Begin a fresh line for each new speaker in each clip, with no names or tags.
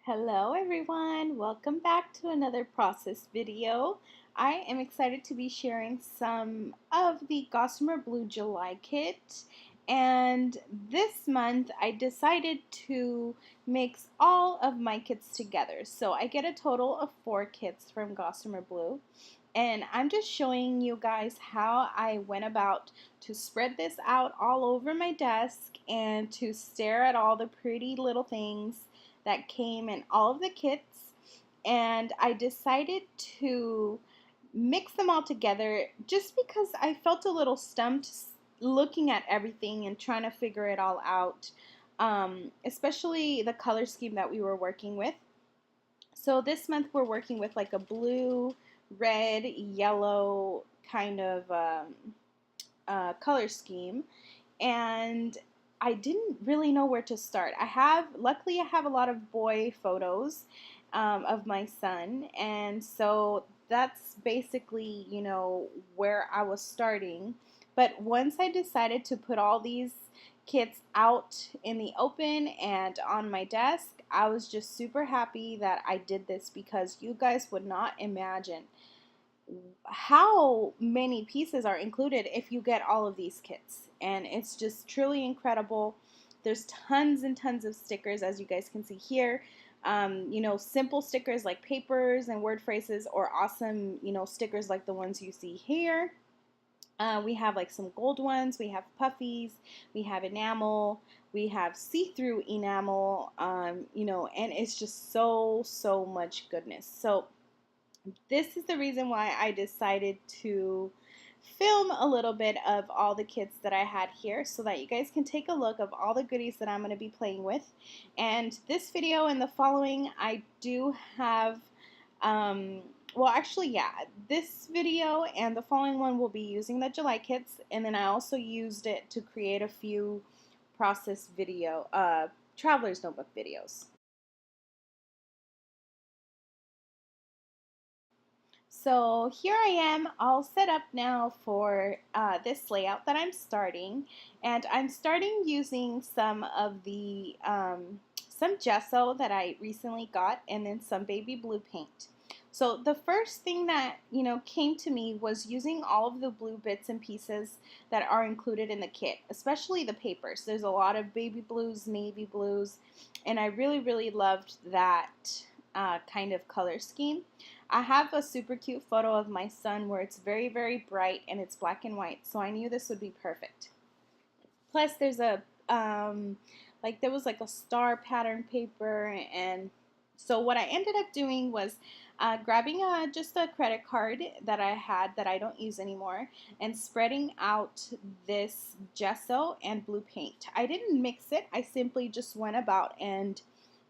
Hello everyone, welcome back to another process video. I am excited to be sharing some of the Gossamer Blue July kit, and this month I decided to mix all of my kits together. So I get a total of 4 kits from Gossamer Blue, and I'm just showing you guys how I went about to spread this out all over my desk and to stare at all the pretty little things that came in all of the kits. And I decided to mix them all together just because I felt a little stumped looking at everything and trying to figure it all out, especially the color scheme that we were working with. So this month we're working with like a blue, red, yellow kind of color scheme, and I didn't really know where to start. Luckily I have a lot of boy photos of my son, and so that's basically, where I was starting. But once I decided to put all these kits out in the open and on my desk, I was just super happy that I did this because you guys would not imagine how many pieces are included if you get all of these kits, and it's just truly incredible. There's tons and tons of stickers, as you guys can see here. Simple stickers like papers and word phrases, or awesome, stickers like the ones you see here. We have like some gold ones, we have puffies, we have enamel, we have see-through enamel, and it's just so much goodness. So this is the reason why I decided to film a little bit of all the kits that I had here so that you guys can take a look of all the goodies that I'm going to be playing with. And this video and the following, I do have, well actually yeah, this video and the following one will be using the July kits, and then I also used it to create a few process video, traveler's notebook videos. So here I am all set up now for this layout that I'm starting, and I'm starting using some of the some gesso that I recently got, and then some baby blue paint. So the first thing that came to me was using all of the blue bits and pieces that are included in the kit, especially the papers. There's a lot of baby blues, navy blues, and I really loved that kind of color scheme. I have a super cute photo of my son where it's very bright and it's black and white, so I knew this would be perfect. Plus there's a there was like a star pattern paper, and so what I ended up doing was grabbing just a credit card that I had that I don't use anymore and spreading out this gesso and blue paint. I didn't mix it, I simply just went about and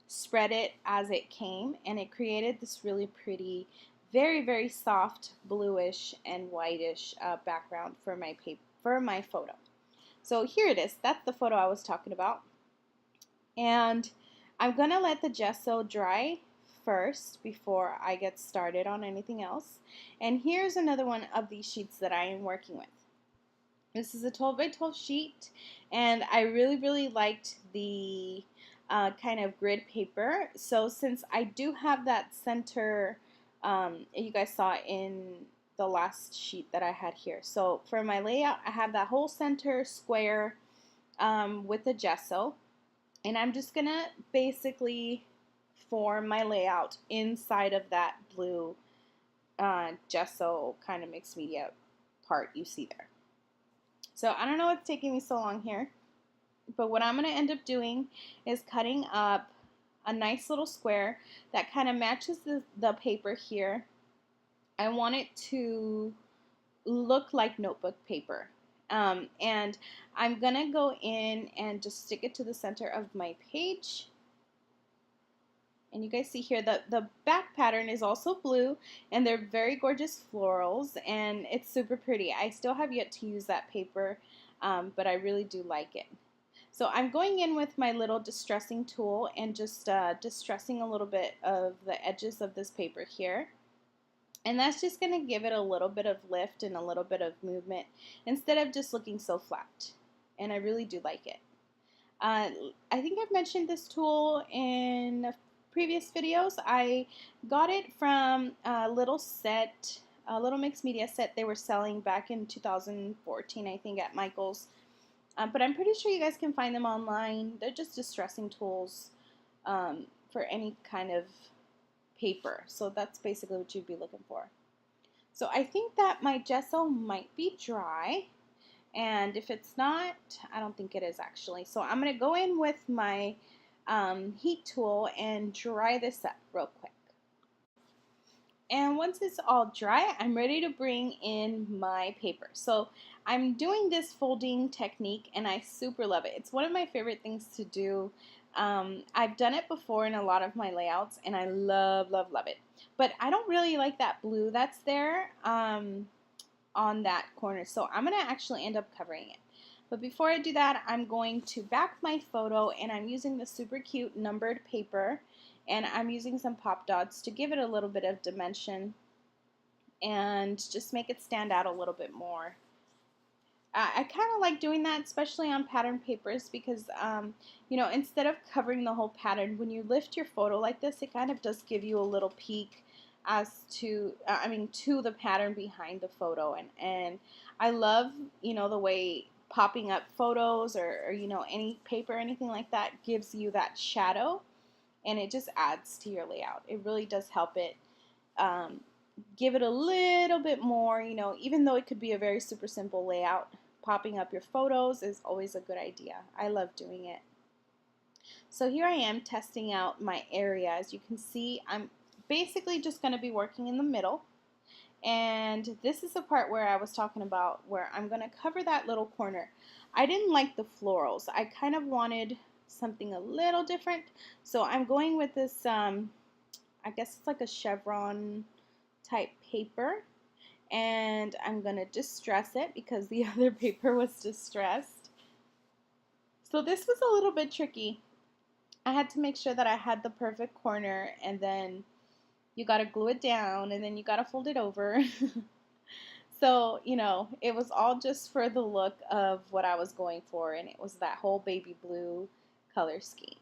spread it as it came, and it created this really pretty, very soft bluish and whitish background for my photo. So here it is. That's the photo I was talking about. And I'm gonna let the gesso dry first before I get started on anything else. And here's another one of these sheets that I am working with. This is a 12 by 12 sheet, and I really liked the kind of grid paper. So since I do have that center, you guys saw in the last sheet that I had here. So for my layout, I have that whole center square with the gesso, and I'm just gonna basically form my layout inside of that blue gesso kind of mixed media part you see there. So I don't know what's taking me so long here, but what I'm going to end up doing is cutting up a nice little square that kind of matches the paper here. I want it to look like notebook paper. And I'm going to go in and just stick it to the center of my page. And you guys see here that the back pattern is also blue, and they're very gorgeous florals, and it's super pretty. I still have yet to use that paper, but I really do like it. So I'm going in with my little distressing tool and just distressing a little bit of the edges of this paper here. And that's just going to give it a little bit of lift and a little bit of movement instead of just looking so flat. And I really do like it. I think I've mentioned this tool in previous videos. I got it from a little set, a little mixed media set they were selling back in 2014, I think, at Michael's. But I'm pretty sure you guys can find them online. They're just distressing tools for any kind of paper. So that's basically what you'd be looking for. So I think that my gesso might be dry. And if it's not, I don't think it is actually. So I'm going to go in with my heat tool and dry this up real quick. And once it's all dry, I'm ready to bring in my paper. So I'm doing this folding technique and I super love it. It's one of my favorite things to do. I've done it before in a lot of my layouts and I love, love, love it. But I don't really like that blue that's there on that corner. So I'm going to actually end up covering it. But before I do that, I'm going to back my photo and I'm using the super cute numbered paper. And I'm using some pop dots to give it a little bit of dimension and just make it stand out a little bit more. I kind of like doing that, especially on pattern papers, because you know, instead of covering the whole pattern, when you lift your photo like this, it kind of does give you a little peek as to, to the pattern behind the photo. And I love, you know, the way popping up photos or you know, any paper or anything like that gives you that shadow. And it just adds to your layout. It really does help it give it a little bit more, you know, even though it could be a very super simple layout, popping up your photos is always a good idea. I love doing it. So here I am testing out my area. As you can see, I'm basically just going to be working in the middle. And this is the part where I was talking about where I'm going to cover that little corner. I didn't like the florals. I kind of wanted something a little different. So I'm going with this, I guess it's like a chevron type paper. And I'm going to distress it because the other paper was distressed. So this was a little bit tricky. I had to make sure that I had the perfect corner, and then you got to glue it down, and then you got to fold it over. So, you know, it was all just for the look of what I was going for, and it was that whole baby blue color scheme.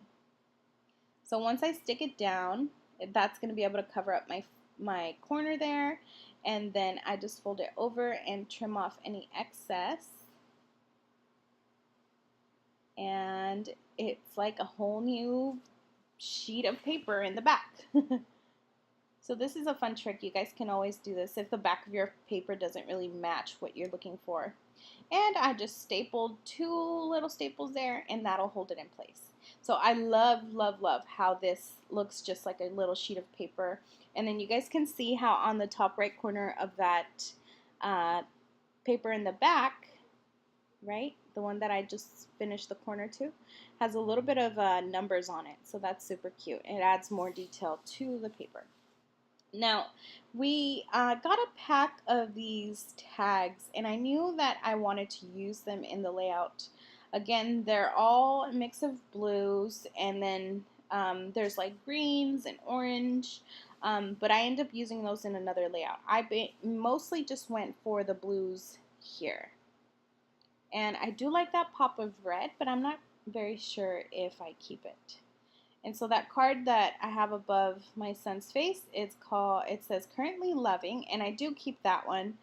So once I stick it down, that's going to be able to cover up my corner there, and then I just fold it over and trim off any excess. And it's like a whole new sheet of paper in the back. So this is a fun trick. You guys can always do this if the back of your paper doesn't really match what you're looking for. And I just stapled 2 little staples there, and that'll hold it in place. So I love, love, love how this looks just like a little sheet of paper. And then you guys can see how on the top right corner of that paper in the back, right, the one that I just finished the corner to, has a little bit of numbers on it. So that's super cute. It adds more detail to the paper. Now, we got a pack of these tags, and I knew that I wanted to use them in the layout. Again, they're all a mix of blues, and then there's like greens and orange, but I end up using those in another layout. I mostly just went for the blues here. And I do like that pop of red, but I'm not very sure if I keep it. And so that card that I have above my son's face, it says currently loving, and I do keep that one.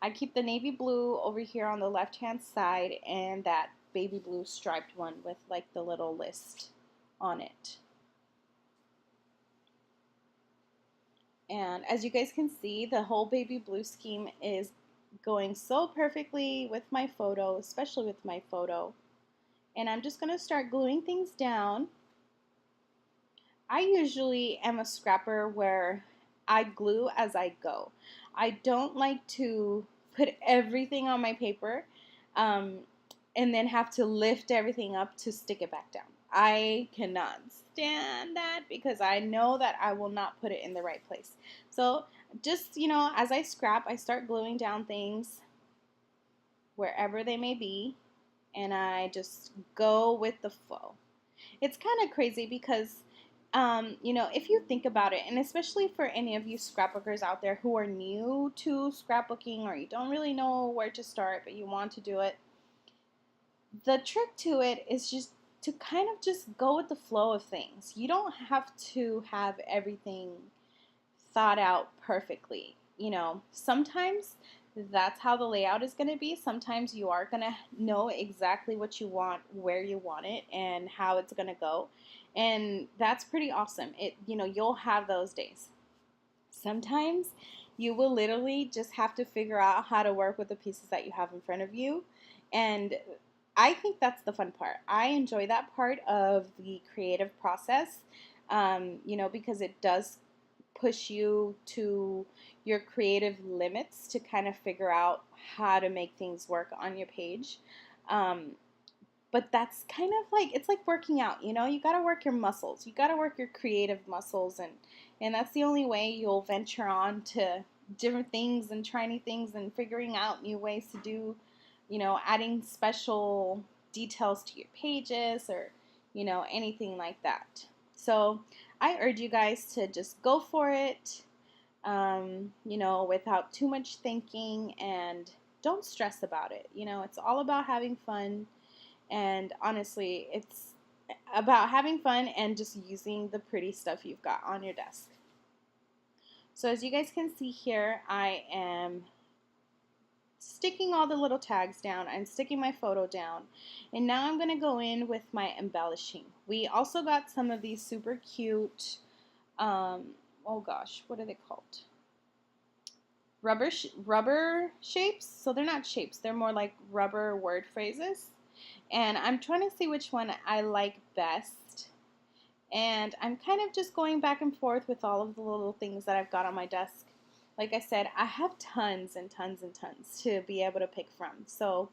I keep the navy blue over here on the left hand side and that baby blue striped one with like the little list on it. And as you guys can see, the whole baby blue scheme is going so perfectly with my photo, especially with my photo. And I'm just going to start gluing things down. I usually am a scrapper where I glue as I go. I don't like to put everything on my paper and then have to lift everything up to stick it back down. I cannot stand that because I know that I will not put it in the right place. So just, you know, as I scrap, I start gluing down things wherever they may be, and I just go with the flow. It's kind of crazy because you know, if you think about it, and especially for any of you scrapbookers out there who are new to scrapbooking or you don't really know where to start but you want to do it, the trick to it is just to kind of just go with the flow of things. You don't have to have everything thought out perfectly. You know, sometimes that's how the layout is going to be. Sometimes you are going to know exactly what you want, where you want it, and how it's going to go. And that's pretty awesome. You'll have those days. Sometimes you will literally just have to figure out how to work with the pieces that you have in front of you. And I think that's the fun part. I enjoy that part of the creative process, because it does push you to your creative limits to kind of figure out how to make things work on your page. Um, but that's kind of like, it's like working out. You got to work your muscles. You got to work your creative muscles, and that's the only way you'll venture on to different things and try new things and figuring out new ways to do, adding special details to your pages, or anything like that. So I urge you guys to just go for it, without too much thinking, and don't stress about it. It's all about having fun. And honestly, it's about having fun and just using the pretty stuff you've got on your desk. So as you guys can see here, I am sticking all the little tags down. I'm sticking my photo down. And now I'm going to go in with my embellishing. We also got some of these super cute, oh gosh, what are they called? Rubber shapes. So they're not shapes. They're more like rubber word phrases. And I'm trying to see which one I like best. And I'm kind of just going back and forth with all of the little things that I've got on my desk. Like I said, I have tons and tons and tons to be able to pick from. So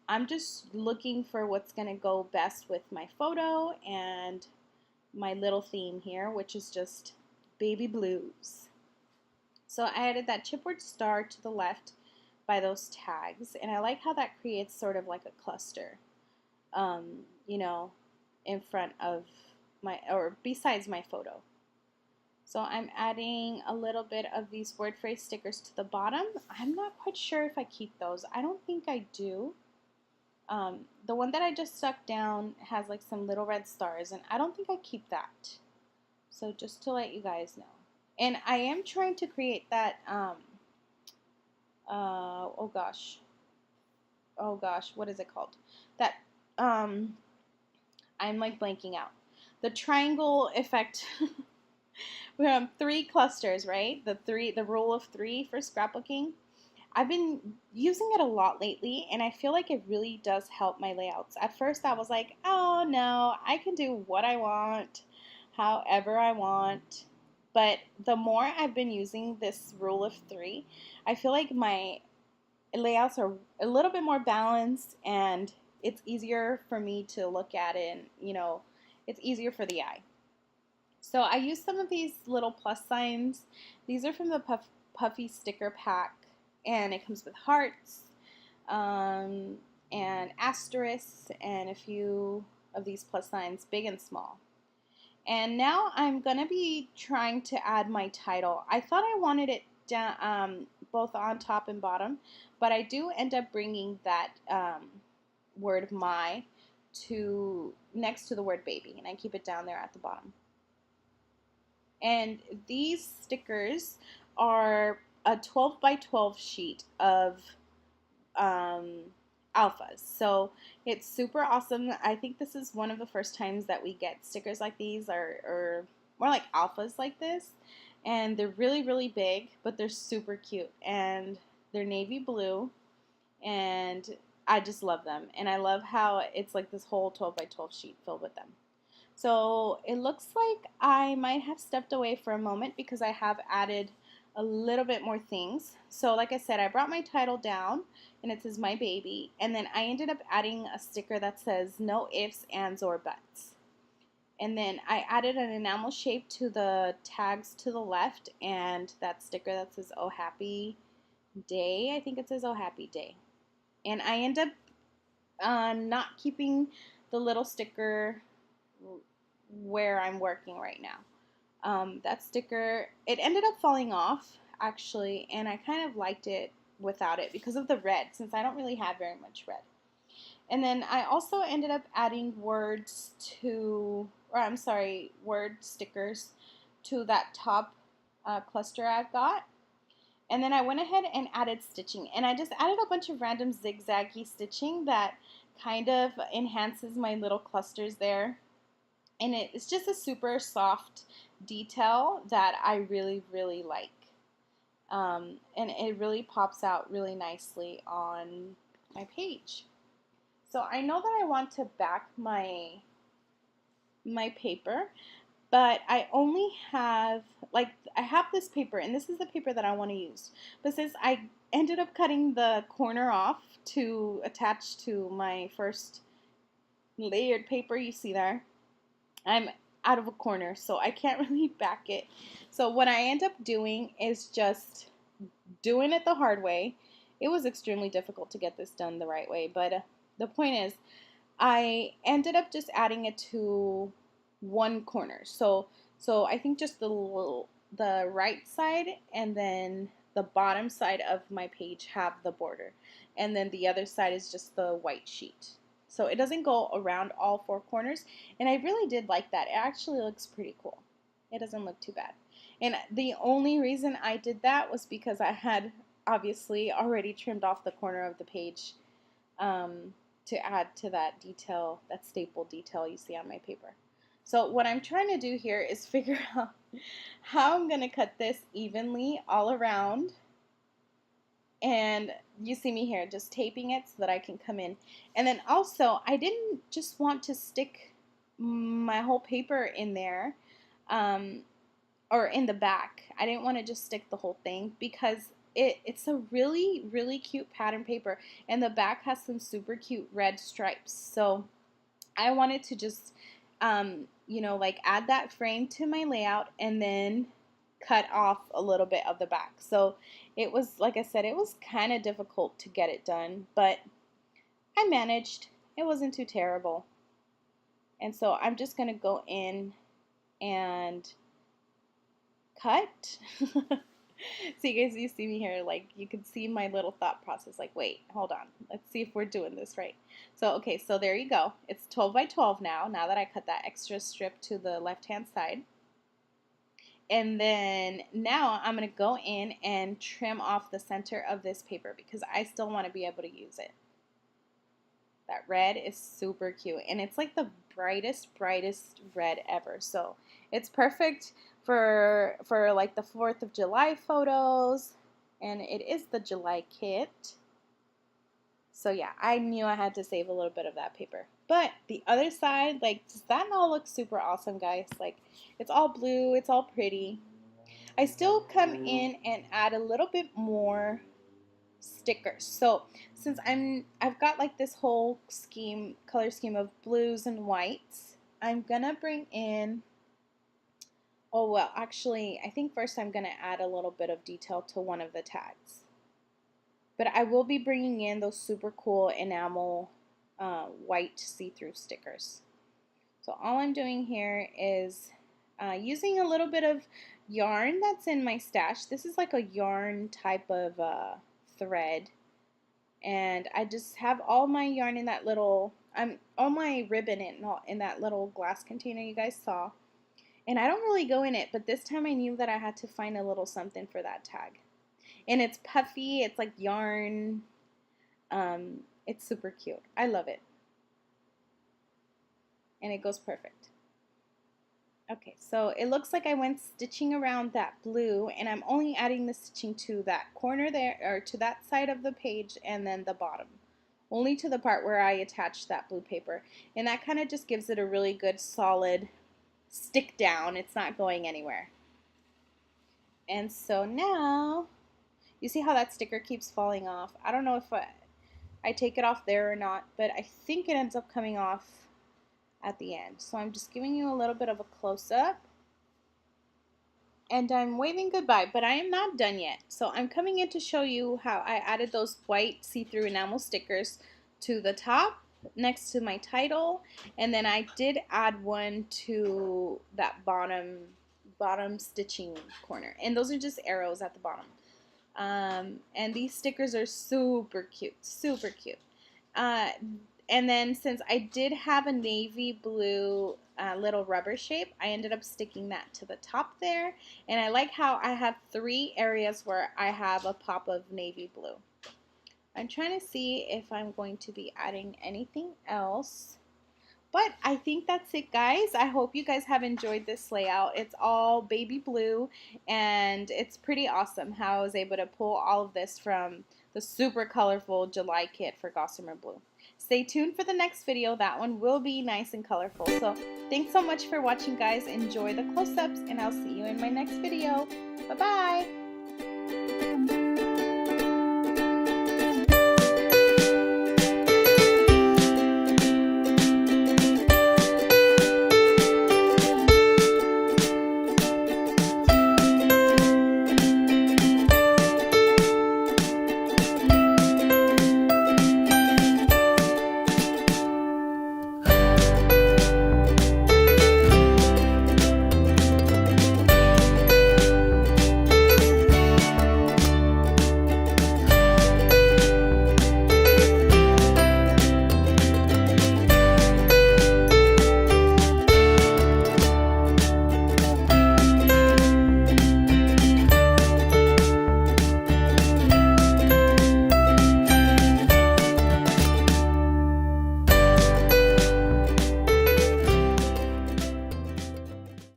I'm just looking for what's going to go best with my photo and my little theme here, which is just baby blues. So I added that chipboard star to the left by those tags. And I like how that creates sort of like a cluster. In front of or besides my photo. So I'm adding a little bit of these word phrase stickers to the bottom. I'm not quite sure if I keep those. I don't think I do. The one that I just stuck down has like some little red stars, and I don't think I keep that. So just to let you guys know. And I am trying to create that, oh gosh, what is it called? That, I'm like blanking out. The triangle effect. We have 3 clusters, right? The rule of 3 for scrapbooking. I've been using it a lot lately, and I feel like it really does help my layouts. At first, I was like, oh no, I can do what I want, however I want. But the more I've been using this rule of 3, I feel like my layouts are a little bit more balanced, and it's easier for me to look at it, and it's easier for the eye. So I used some of these little plus signs. These are from the Puffy sticker pack, and it comes with hearts, and asterisks, and a few of these plus signs, big and small. And now I'm going to be trying to add my title. I thought I wanted it down, both on top and bottom, but I do end up bringing that word my to next to the word baby, and I keep it down there at the bottom. And these stickers are a 12 by 12 sheet of alphas. So it's super awesome. I think this is one of the first times that we get stickers like these, or more like alphas like this. And they're really, really big, but they're super cute. And they're navy blue. And I just love them. And I love how it's like this whole 12 by 12 sheet filled with them. So it looks like I might have stepped away for a moment because I have added a little bit more things. So like I said, I brought my title down, and it says my baby, and then I ended up adding a sticker that says no ifs, ands, or buts. And then I added an enamel shape to the tags to the left, and that sticker that says oh happy day, I think it says oh happy day. And I end up not keeping the little sticker where I'm working right now. That sticker, it ended up falling off actually, and I kind of liked it without it because of the red, since I don't really have very much red. And then I also ended up adding words to, or I'm sorry, word stickers to that top cluster I've got. And then I went ahead and added stitching. And I just added a bunch of random zigzaggy stitching that kind of enhances my little clusters there. And it's just a super soft detail that I really, really like. And it really pops out really nicely on my page. So I know that I want to back my paper, but I only have, like, I have this paper, and this is the paper that I want to use. But since I ended up cutting the corner off to attach to my first layered paper you see there, I'm out of a corner, so I can't really back it. So what I end up doing is just doing it the hard way. It was extremely difficult to get this done the right way, but the point is, I ended up just adding it to one corner. So I think just the right side and then the bottom side of my page have the border, and then the other side is just the white sheet. So it doesn't go around all four corners, and I really did like that. It actually looks pretty cool. It doesn't look too bad. And the only reason I did that was because I had obviously already trimmed off the corner of the page to add to that detail, that staple detail you see on my paper. So what I'm trying to do here is figure out how I'm going to cut this evenly all around. And you see me here just taping it so that I can come in. And then also, I didn't just want to stick my whole paper in there or in the back. I didn't want to just stick the whole thing because it's a really, really cute pattern paper, and the back has some super cute red stripes. So I wanted to just, like add that frame to my layout and then cut off a little bit of the back. So it was, like I said, it was kind of difficult to get it done, but I managed. It wasn't too terrible. And so I'm just going to go in and cut. So you guys, you see me here, like you can see my little thought process, like, wait, hold on, let's see if we're doing this right. So okay, so there you go. It's 12 by 12 now that I cut that extra strip to the left hand side. And then now I'm going to go in and trim off the center of this paper because I still want to be able to use it. That red is super cute, and it's like the brightest red ever. So it's perfect for like the 4th of July photos, and it is the July kit. So yeah, I knew I had to save a little bit of that paper. But the other side, like, does that not look super awesome, guys? Like, it's all blue, it's all pretty. I still come in and add a little bit more stickers. So since I've got like this whole color scheme of blues and whites, I'm gonna bring in, oh well, actually I think first I'm gonna add a little bit of detail to one of the tags. But I will be bringing in those super cool enamel white see-through stickers. So all I'm doing here is using a little bit of yarn that's in my stash. This is like a yarn type of thread, and I just have all my yarn in that little, all my ribbon in that little glass container you guys saw. And I don't really go in it, but this time I knew that I had to find a little something for that tag. And it's puffy, it's like yarn. It's super cute. I love it. And it goes perfect. Okay, so it looks like I went stitching around that blue, and I'm only adding the stitching to that corner there, or to that side of the page, and then the bottom. Only to the part where I attached that blue paper. And that kind of just gives it a really good solid stick down. It's not going anywhere. And so now, you see how that sticker keeps falling off? I don't know if I take it off there or not, but I think it ends up coming off at the end. So I'm just giving you a little bit of a close-up. And I'm waving goodbye, but I am not done yet. So I'm coming in to show you how I added those white see-through enamel stickers to the top next to my title, and then I did add one to that bottom stitching corner, and those are just arrows at the bottom. And these stickers are super cute, super cute. And then since I did have a navy blue little rubber shape, I ended up sticking that to the top there. And I like how I have 3 areas where I have a pop of navy blue. I'm trying to see if I'm going to be adding anything else. But I think that's it, guys. I hope you guys have enjoyed this layout. It's all baby blue, and it's pretty awesome how I was able to pull all of this from the super colorful July kit for Gossamer Blue. Stay tuned for the next video. That one will be nice and colorful. So thanks so much for watching, guys. Enjoy the close-ups, and I'll see you in my next video. Bye-bye.